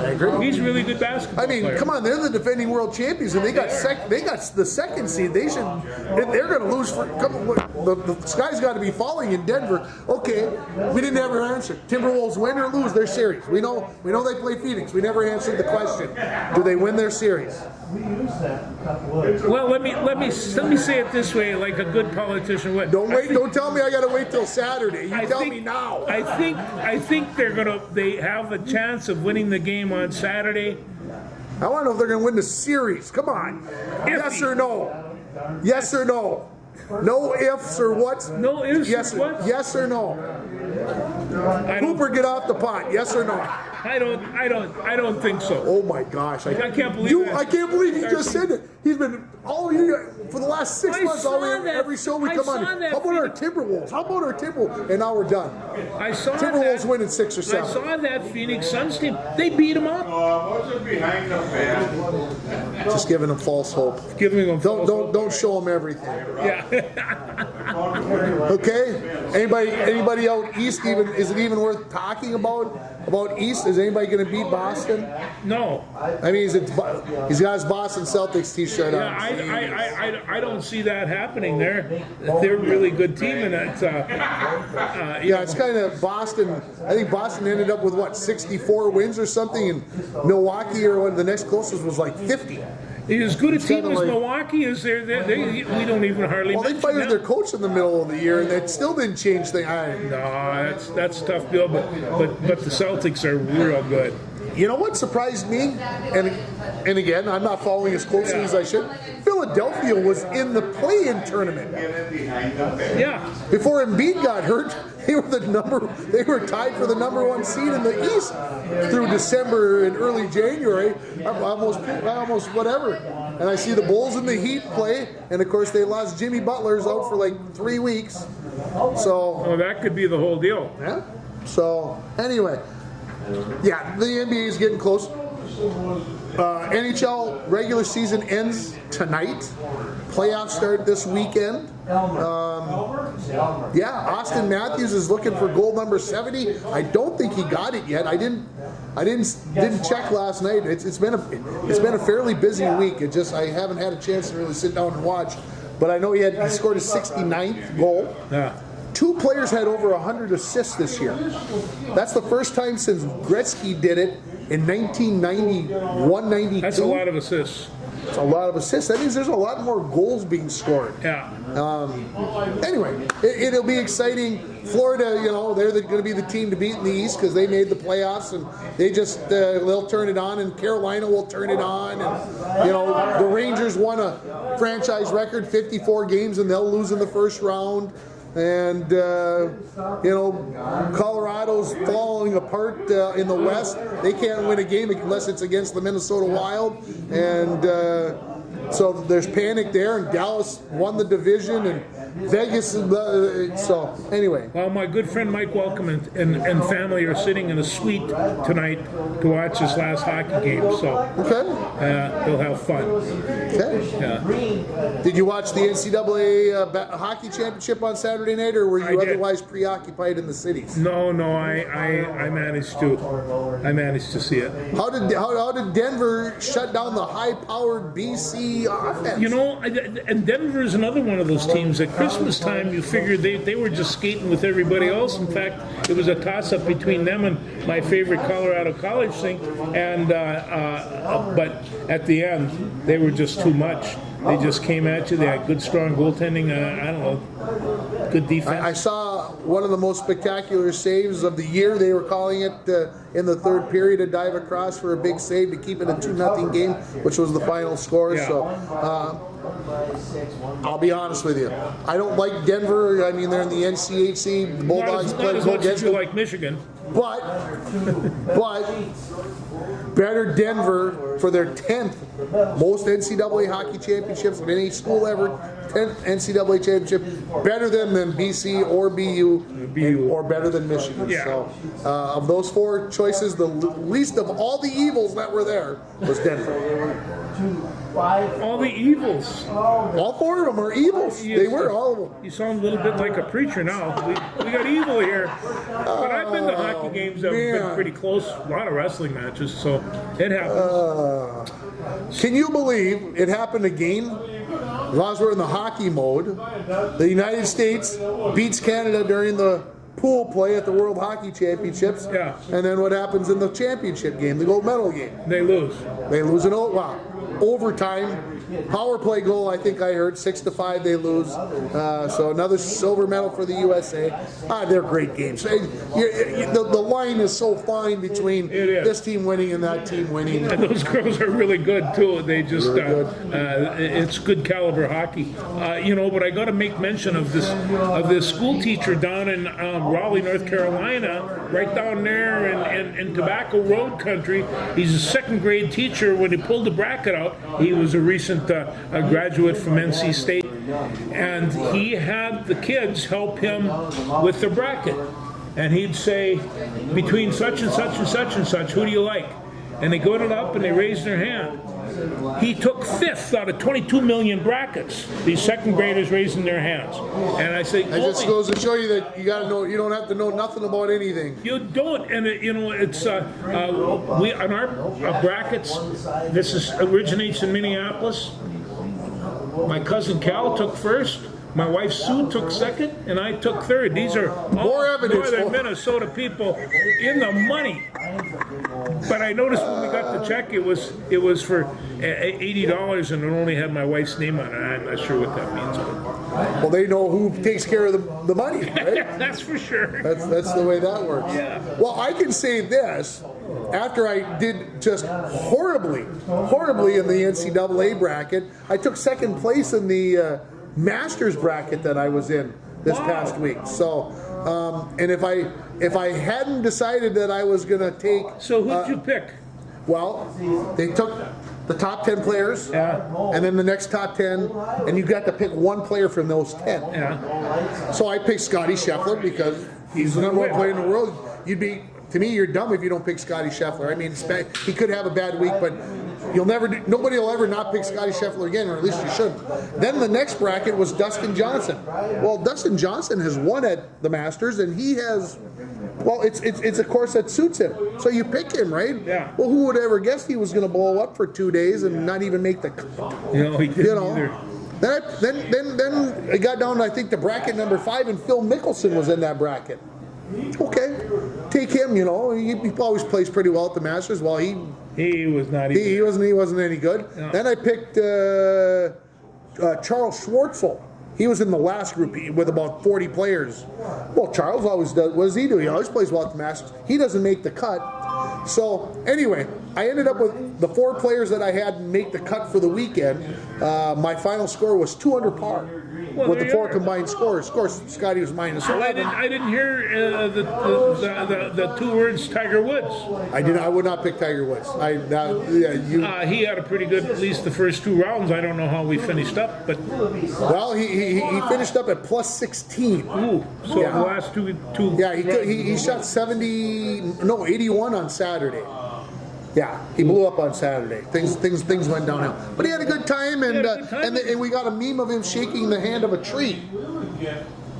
really good basketball I mean, player. come on, they're the defending world champions, and they got the 2nd seed. They're going to lose for. The sky's got to be falling in Denver. Okay, we didn't ever answer. Timberwolves win or lose their series. We know they play Phoenix. We never answered the question. Do they win their series? Well, let me say it this way, like a good politician would. Don't tell me I got to wait till Saturday. You tell me now. I think they have a chance of winning the game on Saturday. I want to know if they're going to win the series. Come on. Yes or no? Yes or no? No ifs or whats? No ifs yes or whats? Yes or no? I don't, Cooper, get off the pot. Yes or no? I don't think so. Oh my gosh! I can't believe that. I can't believe he just said it. He's been all year for the last 6 months. Every show we come on. How about our Timberwolves? And now we're done. I saw Timberwolves that. winning 6 or 7. I saw that Phoenix Suns team. They beat them up. behind the fan. Just giving them false hope. Giving them Don't show them everything. Yeah. Okay. Anybody out east? Is it even worth talking about East? Is anybody going to beat Boston? No. I mean, he's got his Boston Celtics t-shirt on. Yeah, I don't see that happening there. They're a really good team, and it's Yeah, it's kind of Boston. I think Boston ended up with what, 64 wins or something, and Milwaukee or the next closest was like 50. as good a team kinda as like- Milwaukee is. We don't even hardly. Well, they mention fired them. their coach in the middle of the year, and that still didn't change things. No, that's a tough deal, but the Celtics are real good. You know what surprised me? And again, I'm not following as closely as I should. Philadelphia was in the play-in tournament. Yeah, Before Embiid got hurt, they were tied for the number 1 seed in the East through December and early January. Almost whatever. And I see the Bulls and the Heat play, and of course they lost Jimmy Butler's out for like 3 weeks. So well, that could be the whole deal. yeah. So anyway, yeah, the NBA is getting close. NHL regular season ends tonight. Playoffs start this weekend. Yeah, Austin Matthews is looking for goal number 70. I don't think he got it yet. I didn't check last night. It's been a fairly busy week. I haven't had a chance to really sit down and watch. But I know he scored his 69th goal. Yeah. 2 players had over 100 assists this year. That's the first time since Gretzky did it in 1991-92. That's a lot of assists. It's a lot of assists. That means there's a lot more goals being scored. Yeah. Anyway, it'll be exciting. Florida, they're going to be the team to beat in the East because they made the playoffs, and they'll turn it on, and Carolina will turn it on, and the Rangers won a franchise record 54 games, and they'll lose in the first round. And Colorado's falling apart in the West. They can't win a game unless it's against the Minnesota Wild, and so there's panic there. And Dallas won the division, and Vegas. So anyway, Well, my good friend Mike Welcome and family are sitting in a suite tonight to watch this last hockey game, so okay. they'll have fun. Okay. Yeah. Did you watch the NCAA hockey championship on Saturday night, or were you I did. otherwise preoccupied in the cities? No, I managed to see it. How did Denver shut down the high-powered BC offense? And Denver is another one of those teams. At Christmas time, you figured they were just skating with everybody else. In fact, it was a toss-up between them and my favorite Colorado College thing. And but at the end, they were just too much. They just came at you. They had good, strong goaltending. I don't know, good defense. I saw one of the most spectacular saves of the year. They were calling it in the third period, a dive across for a big save to keep it a 2-0 game, which was the final score. Yeah. So I'll be honest with you. I don't like Denver. I mean, they're in the NCHC. The Bulldogs not play as much as against you them. like Michigan. But better Denver for their 10th most NCAA hockey championships of any school ever. 10th NCAA championship. Better than BC or BU. Or better than Michigan. Yeah. So of those 4 choices, the least of all the evils that were there was Denver. All the evils. All 4 of them are evils. They were, all of them. You sound a little bit like a preacher now. We got evil here. But I've been to hockey games that have been man. pretty close. A lot of wrestling matches, so it happens. Can you believe it happened again? As long as we're in the hockey mode, the United States beats Canada during the pool play at the World Hockey Championships. Yeah. And then what happens in the championship game, the gold medal game? They lose. They lose overtime. Power play goal, I think I heard 6-5 they lose. So another silver medal for the USA. They're great games. The line is so fine between It is. this team winning and that team winning. And those girls are really good too. They just, it's good caliber hockey. But I got to make mention of this school teacher down in Raleigh, North Carolina, right down there in Tobacco Road country. He's a 2nd grade teacher. When he pulled the bracket out, he was a recent a graduate from NC State, and he had the kids help him with the bracket. And he'd say, between such and such and such and such, who do you like? And they got it up and they raised their hand. He took 5th out of 22 million brackets. These 2nd graders raising their hands. And I say, It just goes to show you that you gotta know. You don't have to know nothing about anything. you don't, and it's we on our brackets. This originates in Minneapolis. My cousin Cal took first. My wife Sue took second, and I took third. These are all More evidence northern for- Minnesota people in the money. But I noticed when we got the check, it was for $80, and it only had my wife's name on it. I'm not sure what that means. Well, they know who takes care of the money, right? That's for sure. That's the way that works. Yeah. Well, I can say this. After I did just horribly in the NCAA bracket, I took second place in the Masters bracket that I was in this past week. So, and if I hadn't decided that I was going to take, So who'd you pick? well, they took the top 10 players, Yeah. and then the next top 10, and you got to pick one player from those 10. Yeah. So I picked Scotty Scheffler because he's the number one player in the world. To me, you're dumb if you don't pick Scotty Scheffler. I mean, he could have a bad week, but nobody will ever not pick Scotty Scheffler again, or at least you shouldn't. Then the next bracket was Dustin Johnson. Well, Dustin Johnson has won at the Masters, and he has, well, it's a course that suits him. So you pick him, right? Yeah. Well, who would ever guess he was going to blow up for 2 days and not even make the cut? He didn't You know. either. Then I got down to, I think, the bracket number 5, and Phil Mickelson was in that bracket. Okay, take him. He always plays pretty well at the Masters. Well, he He was not even. he wasn't any good. No. Then I picked Charles Schwartzel. He was in the last group with about 40 players. Well, Charles always does. What does he do? He always plays well at the Masters. He doesn't make the cut. So anyway, I ended up with the 4 players that I had make the cut for the weekend. My final score was 2 under par. Well, with there the you 4 are. combined scores. Of course, Scotty was minus 11. I didn't hear the 2 words Tiger Woods. I would not pick Tiger Woods. He had a pretty good, at least the first 2 rounds. I don't know how we finished up, but Well, he finished up at plus 16. ooh, so Yeah. the last two. Yeah, he shot 81 on Saturday. Yeah, he blew up on Saturday. Things went downhill. But he had a good time, and He had a good time. and we got a meme of him shaking the hand of a tree.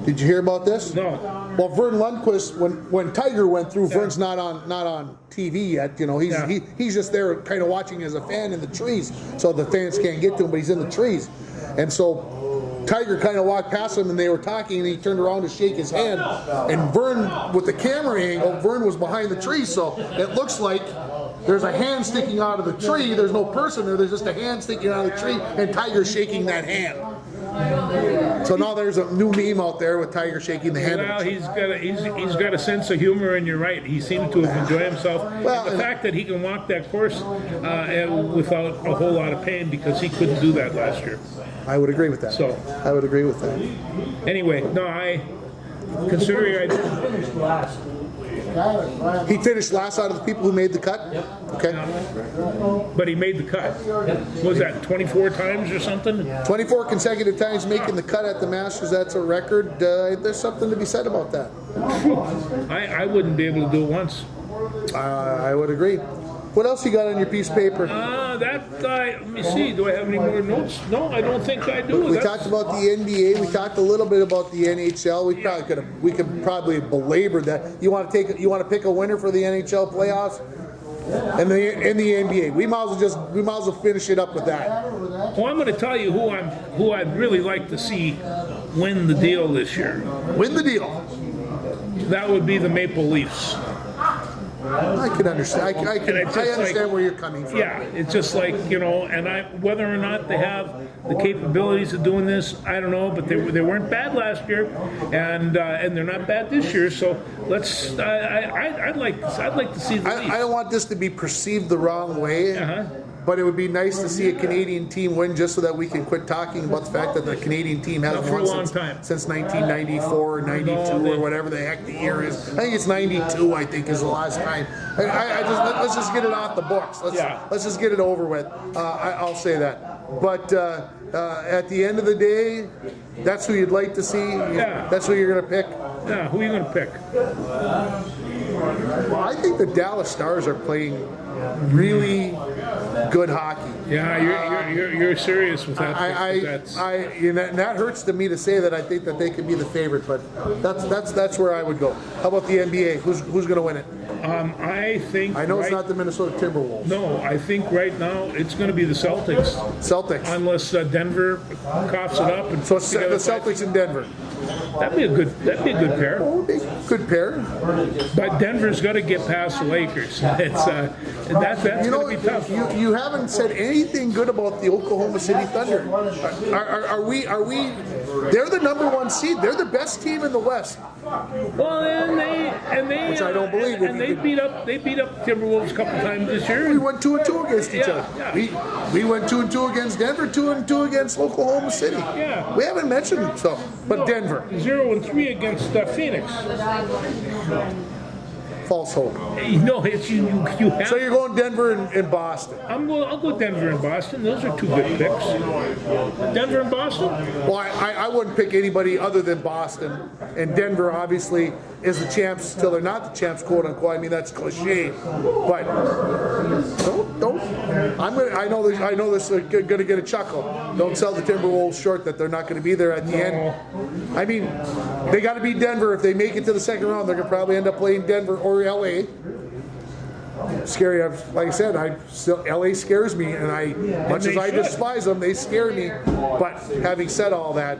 Did you hear about this? No. Well, Vern Lundquist, when Tiger went through, Vern's not on TV yet. He's just there, kind of watching as a fan in the trees, so the fans can't get to him, but he's in the trees, and so Tiger kind of walked past him, and they were talking, and he turned around to shake his hand, and Vern, with the camera angle, Vern was behind the tree, so it looks like there's a hand sticking out of the tree. There's no person there. There's just a hand sticking out of the tree, and Tiger's shaking that hand. So now there's a new meme out there with Tiger shaking the hand. Well, he's got a sense of humor, and you're right. He seemed to have enjoyed himself. Well, And the fact that he can walk that course without a whole lot of pain, because he couldn't do that last year. I would agree with that. So- I would agree with that. Anyway, no, considering I didn't. Finished last. He finished last out of the people who made the cut. Okay. But he made the cut. Was that 24 times or something? 24 consecutive times making the cut at the Masters. That's a record. There's something to be said about that. I wouldn't be able to do it once. I would agree. What else you got on your piece of paper? Let me see. Do I have any more notes? No, I don't think I do. We That's- talked about the NBA. We talked a little bit about the NHL. We could probably belabor that. You want to pick a winner for the NHL playoffs and the NBA. We might as well finish it up with that. Well, I'm going to tell you who I'd really like to see win the deal this year. Win the deal. That would be the Maple Leafs. I can understand. I understand where you're coming from. Yeah, it's just like, and whether or not they have the capabilities of doing this, I don't know, but they weren't bad last year, and they're not bad this year. So I'd like to see the Leafs. I don't want this to be perceived the wrong way, but it would be nice to see a Canadian team win, just so that we can quit talking about the fact that the Canadian team hasn't Not for a won long time. since 1994 or 92 or whatever the heck the year is. I think it's 92. I think is the last time. Let's just get it off the books. Let's just get it over with. I'll say that. But at the end of the day, that's who you'd like to see. Yeah. That's who you're going to pick. Yeah, who are you going to pick? Well, I think the Dallas Stars are playing really good hockey. Yeah, you're serious with that. And that hurts to me to say that I think that they could be the favorite, but that's where I would go. How about the NBA? Who's going to win it? I think. I know it's right- not the Minnesota Timberwolves. No, I think right now it's going to be the Celtics, Celtics. unless Denver coughs it up and So puts it's the together. Celtics in Denver. That'd be a good pair. Oh, good pair. But Denver's got to get past the Lakers. It's that's You know, going to be tough. you haven't said anything good about the Oklahoma City Thunder. Are we? They're the number 1 seed. They're the best team in the West. Well, and they Which I don't believe if and you they could- beat up Timberwolves a couple times this We year. went 2-2 against each Yeah, other. We went 2-2 against Denver, 2-2 against Oklahoma City. Yeah. We haven't mentioned so, but Denver, 0-3 against Phoenix. false hope. No, it's you have. So you're going Denver and Boston. I'll go Denver and Boston. Those are two good picks. Denver and Boston. Well, I wouldn't pick anybody other than Boston. And Denver, obviously, is the champs till they're not the champs, quote unquote. I mean, that's cliche. But don't. I know this is going to get a chuckle. Don't sell the Timberwolves short that they're not going to be there at the end. I mean, they got to beat Denver. If they make it to the second round, they're going to probably end up playing Denver or LA. Scary. Like I said, LA scares me, and much as I should. despise them, they scare me. But having said all that,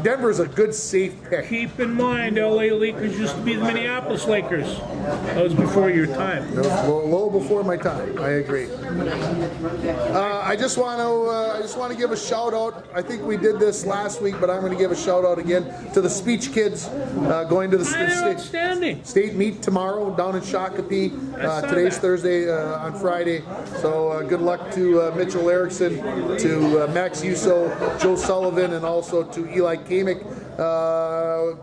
Denver is a good, safe pick. Keep in mind, LA Lakers used to be the Minneapolis Lakers. That was before your time. It was a little before my time. I agree. I just want to give a shout out. I think we did this last week, but I'm going to give a shout out again to the speech kids going to the They're outstanding. state meet tomorrow down in Shakopee. I saw Today's that. Thursday on Friday. So good luck to Mitchell Erickson, to Max Uso, Joe Sullivan, and also to Eli Kamick.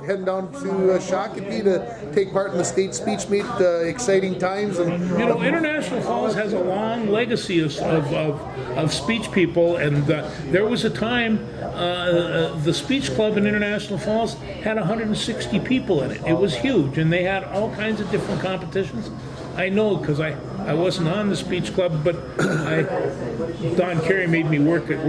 Heading down to Shakopee to take part in the state speech meet. Exciting times. And You know, International Falls has a long legacy of speech people, and there was a time the speech club in International Falls had 160 people in it. It was huge, and they had all kinds of different competitions. I know because I wasn't on the speech club, but Don Carey made me work their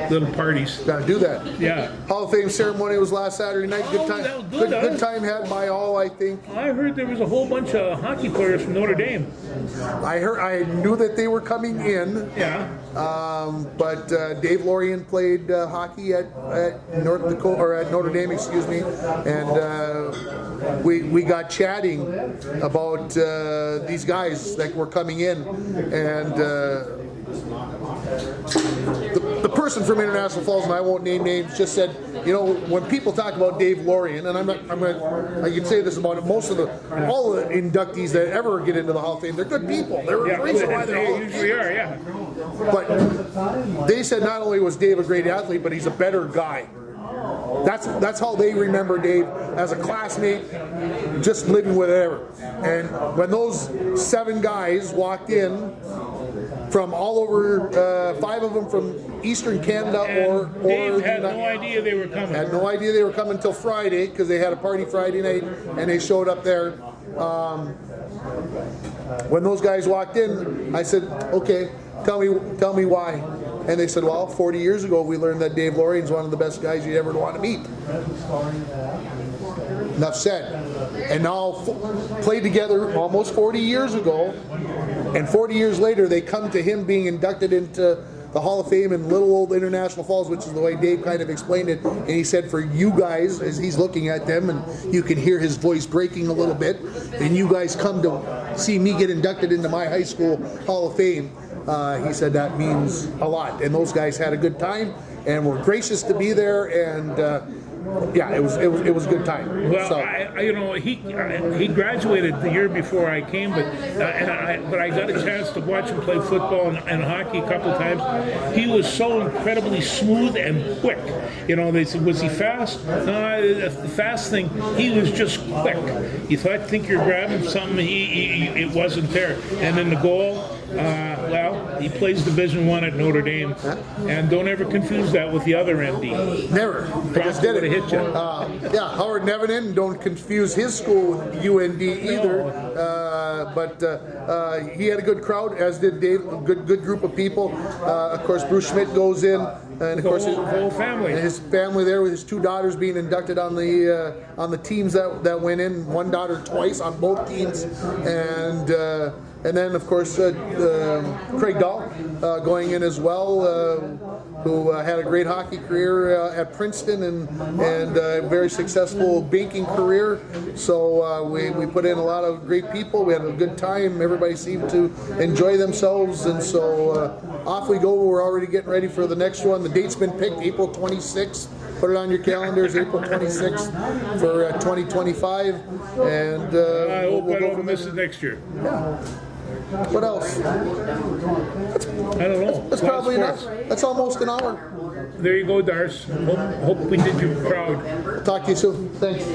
little parties. Gotta do that. Yeah. Hall of Fame ceremony was last Saturday night. Good Oh, time. that was good, huh? Good time had by all, I think. I heard there was a whole bunch of hockey players from Notre Dame. I knew that they were coming in. Yeah. But Dave Lorien played hockey at North Dakota or at Notre Dame, excuse me, and we got chatting about these guys that were coming in, and the person from International Falls, and I won't name names, just said, you know, when people talk about Dave Lorien, and I can say this about all the inductees that ever get into the Hall of Fame, they're good people. They're the reason why they're Hall They of usually Famers. are, yeah. But they said not only was Dave a great athlete, but he's a better guy. That's how they remember Dave, as a classmate, just living with whatever. And when those 7 guys walked in from all over, 5 of them from Eastern Canada or Dave had no idea they were coming. had no idea they were coming until Friday because they had a party Friday night and they showed up there. When those guys walked in, I said, "Okay, tell me why." And they said, "Well, 40 years ago, we learned that Dave Lorien's one of the best guys you'd ever want to meet." Enough said. And now played together almost 40 years ago, and 40 years later, they come to him being inducted into the Hall of Fame in little old International Falls, which is the way Dave kind of explained it. And he said, for you guys, as he's looking at them, and you can hear his voice breaking a little bit, and you guys come to see me get inducted into my high school Hall of Fame. He said that means a lot. And those guys had a good time and were gracious to be there. And yeah, it was a good time. Well, So, he graduated the year before I came, but I got a chance to watch him play football and hockey a couple of times. He was so incredibly smooth and quick. You know, they said, was he fast? No, the fast thing, he was just quick. You think you're grabbing something, it wasn't there. And then the goal, well, He plays Division I at Notre Dame. And don't ever confuse that with the other MD. Never. I just did it. Would've hit you. Yeah, Howard Nevenin, don't confuse his school with UND either. But he had a good crowd, as did Dave, good group of people. Of course, Bruce Schmidt goes in, and of course The whole family. and his family there with his two daughters being inducted on the teams that went in. One daughter twice on both teams, and then of course Craig Dahl going in as well. Who had a great hockey career at Princeton and a very successful banking career. So we put in a lot of great people. We had a good time. Everybody seemed to enjoy themselves. And so off we go. We're already getting ready for the next one. The date's been picked, April 26th. Put it on your calendars, April 26th for 2025. And I hope we'll I go don't from miss there. it next year. What else? I don't know. That's A lot of probably enough. sports. That's almost an hour. There you go, Darce. Hope we did you proud. Talk to you soon. Thanks.